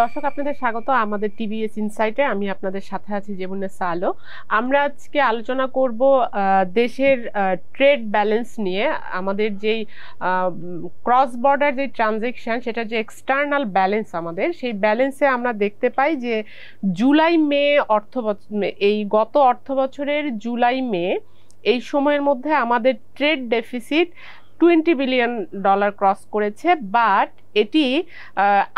দর্শক আপনাদের স্বাগত আমাদের টিভিএস ইনসাইটে। আমি আপনাদের সাথে আছি যেমুন্নেসা আলো। আমরা আজকে আলোচনা করব দেশের ট্রেড ব্যালেন্স নিয়ে। আমাদের যেই ক্রস বর্ডার যে ট্রানজেকশন, সেটা যে এক্সটার্নাল ব্যালেন্স, আমাদের সেই ব্যালেন্সে আমরা দেখতে পাই যে জুলাই মে এই গত অর্থ বছরের জুলাই মে এই সময়ের মধ্যে আমাদের ট্রেড ডেফিসিট $20 বিলিয়ন ক্রস করেছে। বাট এটি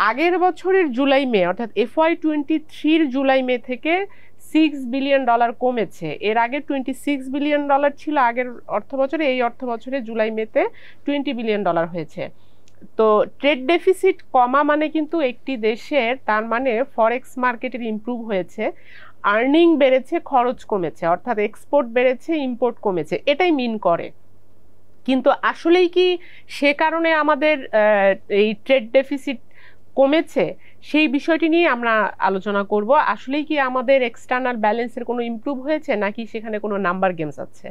আগের বছরের জুলাই মে অর্থাৎ FY23 জুলাই মে থেকে $6 বিলিয়ন কমেছে। এর আগে $26 বিলিয়ন ছিল আগের অর্থ বছরে, এই অর্থ বছরে জুলাই মেতে $20 বিলিয়ন হয়েছে। তো ট্রেড ডেফিসিট কমা মানে কিন্তু একটি দেশের, তার মানে ফরেক্স মার্কেটের ইমপ্রুভ হয়েছে, আর্নিং বেড়েছে, খরচ কমেছে, অর্থাৎ এক্সপোর্ট বেড়েছে, ইম্পোর্ট কমেছে, এটাই মিন করে। কিন্তু আসলেই কি সে কারণে আমাদের এই ট্রেড ডেফিসিট কমেছে? সেই বিষয়টি নিয়ে আমরা আলোচনা করব। আসলেই কি আমাদের এক্সটার্নাল ব্যালেন্সের কোনো ইমপ্রুভ হয়েছে, নাকি সেখানে কোনো নাম্বার গেমস আছে?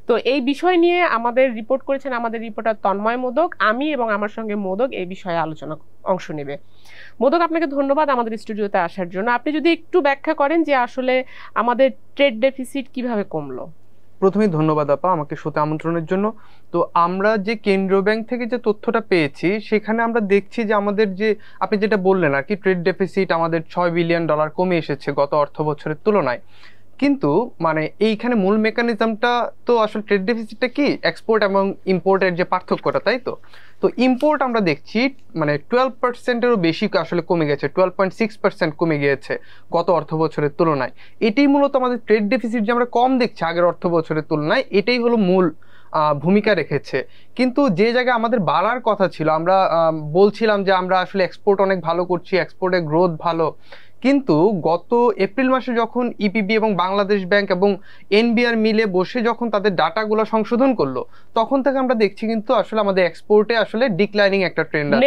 তো এই বিষয় নিয়ে আমাদের রিপোর্ট করেছেন আমাদের রিপোর্টার তন্ময় মোদক। আমি এবং আমার সঙ্গে মোদক এই বিষয়ে আলোচনা অংশ নেবে। মোদক, আপনাকে ধন্যবাদ আমাদের স্টুডিওতে আসার জন্য। আপনি যদি একটু ব্যাখ্যা করেন যে আসলে আমাদের ট্রেড ডেফিসিট কিভাবে কমলো। প্রথমেই ধন্যবাদ আপা আমাকে শোতে আমন্ত্রণের জন্য। তো আমরা যে কেন্দ্রীয় ব্যাংক থেকে যে তথ্যটা পেয়েছি, সেখানে আমরা দেখছি যে আমাদের যে আপনি যেটা বললেন আর কি, ট্রেড ডেফিসিট আমাদের $6 বিলিয়ন কমে এসেছে গত অর্থ বছরের তুলনায়। কিন্তু মানে এইখানে মূল মেকানিজমটা তো আসলে ট্রেড ডেফিসিটটা কি, এক্সপোর্ট এবং ইম্পোর্টের যে পার্থক্যটা, তাই তো। তো ইম্পোর্ট আমরা দেখছি মানে 12%-এরও বেশি আসলে কমে গেছে, 12.6% কমে গিয়েছে গত অর্থ বছরের তুলনায়। এটাই মূলত আমাদের ট্রেড ডেফিসিট যে আমরা কম দেখছি আগের অর্থ বছরের তুলনায়, এটাই হলো মূল ভূমিকা রেখেছে। কিন্তু যে জায়গায় আমাদের বাড়ার কথা ছিল, আমরা বলছিলাম যে আমরা আসলে এক্সপোর্ট অনেক ভালো করছি, এক্সপোর্টের গ্রোথ ভালো, কিন্তু গত এপ্রিল মাসে যখন ইপিবি এবং বাংলাদেশ ব্যাংক এবং এনবিআর মিলে বসে যখন তাদের ডাটাগুলো সংশোধন করলো, তখন থেকে আমরা দেখছি কিন্তু আসলে আমাদের এক্সপোর্টে আসলে ডিক্লাইনিং একটা ট্রেন্ড আছে,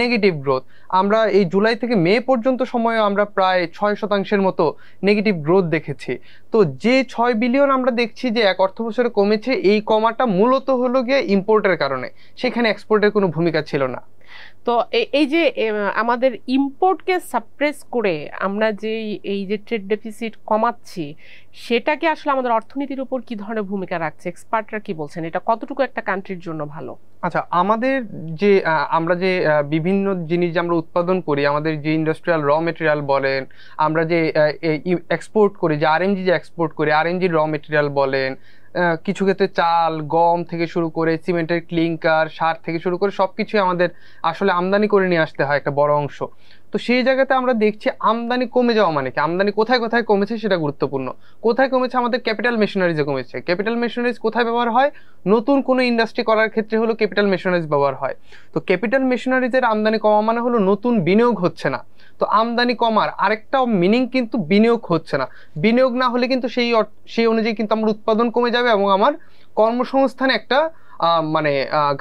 নেগেটিভ গ্রোথ। আমরা এই জুলাই থেকে মে পর্যন্ত সময়ে আমরা প্রায় 6% মতো নেগেটিভ গ্রোথ দেখেছি। তো যে 6 বিলিয়ন আমরা দেখছি যে এক অর্থ বছরে কমেছে, এই কমাটা মূলত হলো গিয়ে ইম্পোর্টের কারণে, সেখানে এক্সপোর্টের কোনো ভূমিকা ছিল না। তো এই যে আমাদের ইম্পোর্টকে সাপ্রেস করে আমরা যে এই যে ট্রেড ডেফিসিট কমাচ্ছি, সেটা কি আসলে আমাদের অর্থনীতির উপর কি ধরনের ভূমিকা রাখছে? এক্সপার্টরা কি বলছেন, এটা কতটুকু একটা কান্ট্রির জন্য ভালো? আচ্ছা, আমাদের যে আমরা যে বিভিন্ন জিনিস যে আমরা উৎপাদন করি, আমাদের যে ইন্ডাস্ট্রিয়াল র মেটেরিয়াল বলেন, আমরা যে এক্সপোর্ট করি, যে আরএমজি যে এক্সপোর্ট করি, আরএমজির র মেটেরিয়াল বলেন, কিছু ক্ষেত্রে চাল, গম থেকে শুরু করে সিমেন্টের ক্লিংকার, সার থেকে শুরু করে সবকিছুই আমাদের আসলে আমদানি করে নিয়ে আসতে হয় একটা বড় অংশ। তো সেই জায়গাতে আমরা দেখছি আমদানি কমে যাওয়া মানে কি, আমদানি কোথায় কোথায় কমেছে সেটা গুরুত্বপূর্ণ। কোথায় কমেছে? আমাদের ক্যাপিটাল মেশিনারিজে কমেছে। ক্যাপিটাল মেশিনারিজ কোথায় ব্যবহার হয়? নতুন কোনো ইন্ডাস্ট্রি করার ক্ষেত্রে হলো ক্যাপিটাল মেশিনারিজ ব্যবহার হয়। তো ক্যাপিটাল মেশিনারিজের আমদানি কমা মানে হলো নতুন বিনিয়োগ হচ্ছে না। তো আমদানি কমার আরেকটা মিনিং কিন্তু বিনিয়োগ হচ্ছে না। বিনিয়োগ না হলে কিন্তু সেই অনুযায়ী কিন্তু আমার উৎপাদন কমে যাবে এবং আমার কর্মসংস্থানে একটা মানে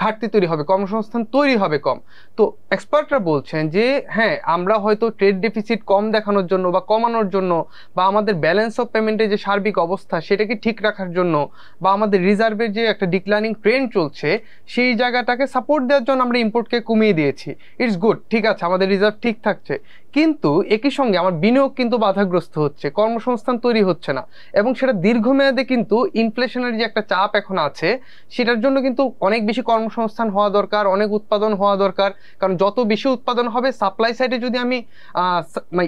ঘাটতি তৈরি হবে, কর্মসংস্থান তৈরি হবে কম। তো এক্সপার্টরা বলছেন যে হ্যাঁ, আমরা হয়তো ট্রেড ডেফিসিট কম দেখানোর জন্য বা কমানোর জন্য, বা আমাদের ব্যালেন্স অফ পেমেন্টের যে সার্বিক অবস্থা সেটাকে ঠিক রাখার জন্য, বা আমাদের রিজার্ভের যে একটা ডিক্লাইনিং ট্রেন্ড চলছে সেই জায়গাটাকে সাপোর্ট দেওয়ার জন্য আমরা ইম্পোর্টকে কমিয়ে দিয়েছি। ইটস গুড, ঠিক আছে, আমাদের রিজার্ভ ঠিক থাকছে, কিন্তু একই সঙ্গে আমার বিনিয়োগ কিন্তু বাধাগ্রস্ত হচ্ছে, কর্মসংস্থান তৈরি হচ্ছে না, এবং সেটা দীর্ঘমেয়াদে কিন্তু ইনফ্লেশনের যে একটা চাপ এখন আছে সেটার জন্য কিন্তু অনেক বেশি কর্মসংস্থান হওয়া দরকার, অনেক উৎপাদন হওয়া দরকার। কারণ যত বেশি উৎপাদন হবে, সাপ্লাই সাইডে যদি আমি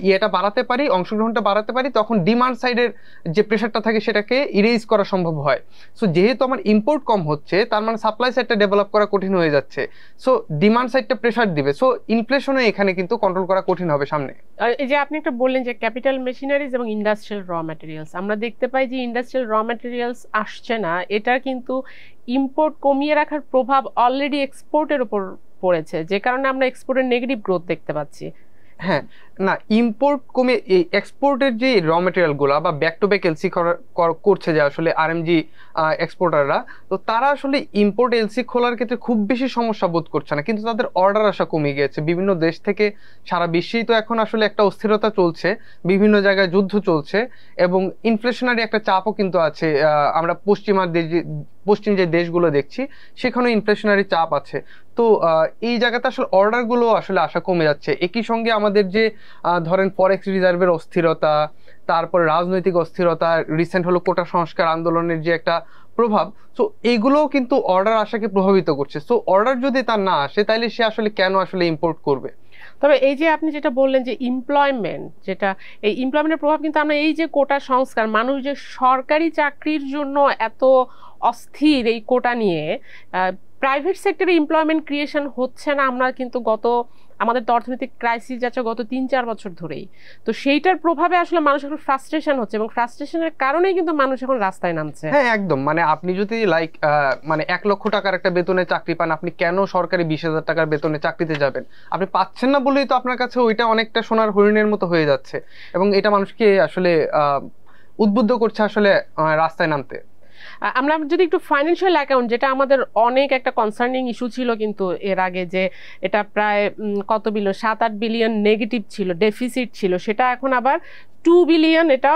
ইয়েটা বাড়াতে পারি, অংশগ্রহণটা বাড়াতে পারি, তখন ডিমান্ড সাইডের যে প্রেশারটা থাকে সেটাকে ইরেজ করা সম্ভব হয়। সো যেহেতু আমার ইম্পোর্ট কম হচ্ছে, তার মানে সাপ্লাই সাইডটা ডেভেলপ করা কঠিন হয়ে যাচ্ছে। সো ডিমান্ড সাইডটা প্রেশার দিবে, সো ইনফ্লেশনে এখানে কিন্তু কন্ট্রোল করা কঠিন হবে সামনে। এই যে আপনি একটা বললেন যে ক্যাপিটাল মেশিনারিজ এবং ইন্ডাস্ট্রিয়াল র ম্যাটেরিয়ালস, আমরা দেখতে পাই যে ইন্ডাস্ট্রিয়াল র ম্যাটেরিয়ালস আসছে না। এটা কিন্তু ইম্পোর্ট কমিয়ে রাখার প্রভাব অলরেডি এক্সপোর্টের উপর পড়েছে, যে কারণে আমরা এক্সপোর্টের নেগেটিভ গ্রোথ দেখতে পাচ্ছি। হ্যাঁ, না, ইম্পোর্ট কমে এই এক্সপোর্টের যে র মেটেরিয়ালগুলো বা ব্যাক টু ব্যাক এলসি করছে যে আসলে আরএমজি এক্সপোর্টাররা, তো তারা আসলে ইম্পোর্ট এলসি খোলার ক্ষেত্রে খুব বেশি সমস্যা বোধ করছে না, কিন্তু তাদের অর্ডার আসা কমে গিয়েছে বিভিন্ন দেশ থেকে। সারা বিশ্বেই তো এখন আসলে একটা অস্থিরতা চলছে, বিভিন্ন জায়গায় যুদ্ধ চলছে এবং ইনফ্লেশনারি একটা চাপও কিন্তু আছে। আমরা পশ্চিমা পশ্চিম যে দেশগুলো দেখছি সেখানে ইনফ্লেশনারি চাপ আছে। তো এই জায়গাতে আসলে অর্ডারগুলো আসলে আসা কমে যাচ্ছে। একই সঙ্গে আমাদের যে ধরেন ফরেক্স রিজার্ভের অস্থিরতা, তারপরে রাজনৈতিক অস্থিরতা, রিসেন্ট হলো কোটা সংস্কার আন্দোলনের যে একটা প্রভাব, সো এগুলোও কিন্তু অর্ডার আসাকে প্রভাবিত করছে। সো অর্ডার যদি তার না আসে তাহলে সে আসলে কেন আসলে ইম্পোর্ট করবে? তবে এই যে আপনি যেটা বললেন যে এমপ্লয়মেন্ট, যেটা এই এমপ্লয়মেন্টের প্রভাব কিন্তু আমরা এই যে কোটা সংস্কার, মানুষ যে সরকারি চাকরির জন্য এত অস্থির এই কোটা নিয়ে, প্রাইভেট সেক্টরে এমপ্লয়মেন্ট ক্রিয়েশন হচ্ছে না, আমরা কিন্তু আমাদের তো অর্থনৈতিক ক্রাইসিস যাচ্ছে গত 3-4 বছর ধরেই। তো সেইটার প্রভাবে আসলে মানুষ এখন ফ্রাস্ট্রেশন হচ্ছে, এবং ফ্রাস্ট্রেশনের কারণেই কিন্তু মানুষ এখন রাস্তায় নামছে। হ্যাঁ একদম, মানে আপনি যদি লাইক মানে 1 লক্ষ টাকার একটা বেতনে চাকরি পান, আপনি কেন সরকারি 20,000 টাকার বেতনে চাকরিতে যাবেন? আপনি পাচ্ছেন না বলেই তো আপনার কাছে ওইটা অনেকটা সোনার হরিণের মতো হয়ে যাচ্ছে, এবং এটা মানুষকে আসলে উদ্বুদ্ধ করছে আসলে রাস্তায় নামতে। আমরা যদি একটু ফাইন্যান্সিয়াল অ্যাকাউন্ট, যেটা আমাদের অনেক একটা কনসার্নিং ইস্যু ছিল কিন্তু এর আগে, যে এটা প্রায় কত বিলিয়ন, 7-8 বিলিয়ন নেগেটিভ ছিল, ডেফিসিট ছিল, সেটা এখন আবার 2 বিলিয়ন এটা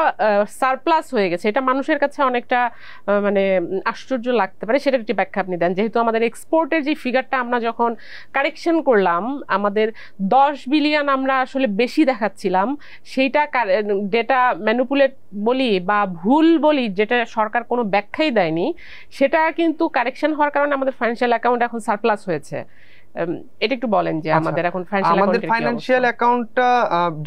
সারপ্লাস হয়ে গেছে। এটা মানুষের কাছে অনেকটা মানে আশ্চর্য লাগতে পারে। সেটার একটি ব্যাখ্যা আপনি দেন, যেহেতু আমাদের এক্সপোর্টের যে ফিগারটা আমরা যখন কারেকশন করলাম, আমাদের 10 বিলিয়ন আমরা আসলে বেশি দেখাচ্ছিলাম, সেইটা ডেটা ম্যানিপুলেট বলি বা ভুল বলি, যেটা সরকার কোনো ব্যাখ্যাই দেয়নি, সেটা কিন্তু কারেকশন হওয়ার কারণে আমাদের ফাইন্যান্সিয়াল অ্যাকাউন্ট এখন সারপ্লাস হয়েছে। এটা একটু বলেন যে আমাদের এখন ফাইন্যান্সিয়াল অ্যাকাউন্টটা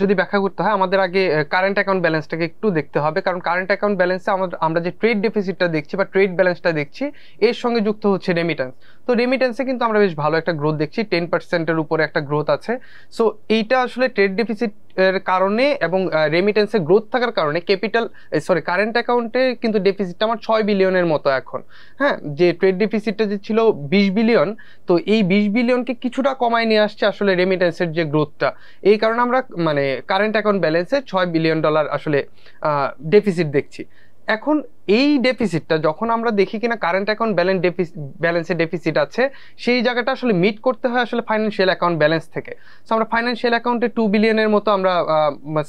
যদি ব্যাখ্যা করতে হয়, আমাদের আগে কারেন্ট অ্যাকাউন্ট ব্যালেন্সটাকে একটু দেখতে হবে, কারণ কারেন্ট অ্যাকাউন্ট ব্যালেন্সে আমরা যে ট্রেড ডেফিসিটটা দেখছি বা ট্রেড ব্যালেন্সটা দেখছি, এর সঙ্গে যুক্ত হচ্ছে রেমিটেন্স। তো রেমিটেন্সে কিন্তু আমরা বেশ ভালো একটা গ্রোথ দেখছি, 10%-এর উপরে একটা গ্রোথ আছে। সো এইটা আসলে ট্রেড ডেফিসিট এর কারণে এবং রেমিটেন্সের গ্রোথ থাকার কারণে কারেন্ট অ্যাকাউন্টে কিন্তু ডেফিসিটটা আমার 6 বিলিয়নের মতো এখন। হ্যাঁ, যে ট্রেড ডেফিসিটটা যে ছিল 20 বিলিয়ন, তো এই 20 বিলিয়নকে কিছুটা কমায় নিয়ে আসছে আসলে রেমিটেন্সের যে গ্রোথটা। এই কারণে আমরা মানে কারেন্ট অ্যাকাউন্ট ব্যালেন্সে $6 বিলিয়ন আসলে ডেফিসিট দেখছি। এখন এই ডেফিসিটটা যখন আমরা দেখি কিনা কারেন্ট অ্যাকাউন্ট ব্যালেন্সে ডেফিসিট আছে, সেই জায়গাটা আসলে মিট করতে হয় আসলে ফাইন্যান্সিয়াল অ্যাকাউন্ট ব্যালেন্স থেকে। সো আমরা ফাইন্যান্সিয়াল অ্যাকাউন্টে 2 বিলিয়নের মতো আমরা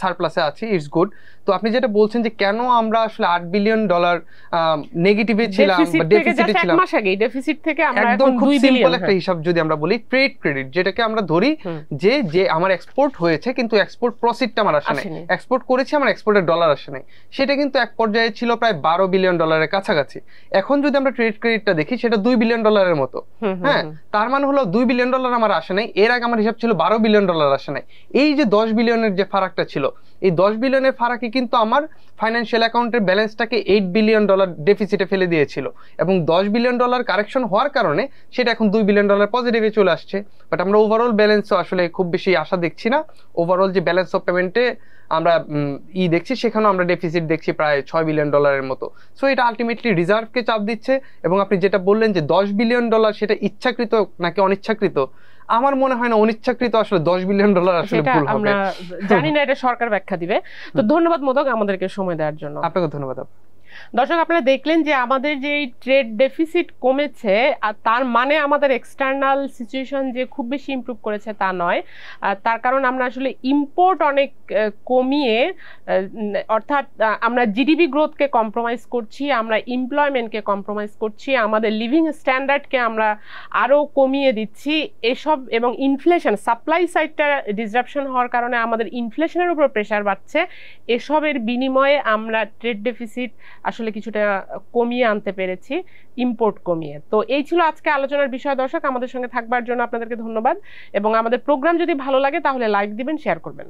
সারপ্লাসে আছি, ইটস গুড। তো আপনি যেটা বলছেন যে কেন আমরা আসলে $8 বিলিয়ন নেগেটিভে ছিলাম বা ডেফিসিটে ছিলাম, এক মাস আগে ডেফিসিট থেকে আমরা একদম এখন খুব 2 বিলিয়ন। সিম্পল একটা হিসাব যদি আমরা বলি, ট্রেড ক্রেডিট যেটাকে আমরা ধরি, যে আমার এক্সপোর্ট হয়েছে কিন্তু এক্সপোর্ট প্রসিডটা আমার আসে নাই, এক্সপোর্ট করেছি আমার এক্সপোর্টের ডলার আসে নাই, সেটা কিন্তু এক পর্যায়ে ছিল প্রায় $12 বিলিয়ন কাছাকাছি। এখন যদি আমরা ট্রেড ক্রেডিটটা দেখি, সেটা $2 বিলিয়ন মতো। হ্যাঁ, তার মানে হলো $2 বিলিয়ন আমার আসে নাই, এর আগে আমার হিসাব ছিল $12 বিলিয়ন আসে নাই। এই যে 10 বিলিয়নের যে ফারাকটা ছিল, এই 10 বিলিয়নের ফারাকে কিন্তু আমার ফাইন্যান্সিয়াল অ্যাকাউন্টের ব্যালেন্সটাকে $8 বিলিয়ন ডেফিসিটে ফেলে দিয়েছিল, এবং $10 বিলিয়ন কারেকশন হওয়ার কারণে সেটা এখন $2 বিলিয়ন পজিটিভে চলে আসছে। বাট আমরা ওভারঅল ব্যালেন্সও আসলে খুব বেশি আশা দেখছি না। ওভারঅল যে ব্যালেন্স অফ পেমেন্টে আমরা দেখছি, সেখানেও আমরা ডেফিসিট দেখছি প্রায় $6 বিলিয়ন মতো। সো এটা আলটিমেটলি রিজার্ভকে চাপ দিচ্ছে। এবং আপনি যেটা বললেন যে $10 বিলিয়ন, সেটা ইচ্ছাকৃত নাকি অনিচ্ছাকৃত, আমার মনে হয় না অনিচ্ছাকৃত, আসলে $10 বিলিয়ন আসলে ভুল হবে। আমরা জানি না, এটা সরকার ব্যাখ্যা দিবে। তো ধন্যবাদ মোদক আমাদেরকে সময় দেওয়ার জন্য। আপনাকে ধন্যবাদ। দর্শক, আপনারা দেখলেন যে আমাদের যে ট্রেড ডেফিসিট কমেছে, আর তার মানে আমাদের এক্সটার্নাল সিচুয়েশন যে খুব বেশি ইমপ্রুভ করেছে তা নয়। তার কারণ আমরা আসলে ইম্পোর্ট অনেক কমিয়ে, অর্থাৎ আমরা জিডিপি গ্রোথকে কম্প্রোমাইজ করছি, আমরা এমপ্লয়মেন্টকে কম্প্রোমাইজ করছি, আমাদের লিভিং স্ট্যান্ডার্ডকে আমরা আরও কমিয়ে দিচ্ছি এসব, এবং ইনফ্লেশন, সাপ্লাই সাইডটা ডিসরাপশন হওয়ার কারণে আমাদের ইনফ্লেশনের উপর প্রেশার বাড়ছে। এসবের বিনিময়ে আমরা ট্রেড ডেফিসিট আসলে কিছুটা কমিয়ে আনতে পেরেছি, ইম্পোর্ট কমিয়ে। তো এই ছিল আজকে আলোচনার বিষয়। দর্শক, আমাদের সঙ্গে থাকবার জন্য আপনাদেরকে ধন্যবাদ, এবং আমাদের প্রোগ্রাম যদি ভালো লাগে তাহলে লাইক দিবেন, শেয়ার করবেন।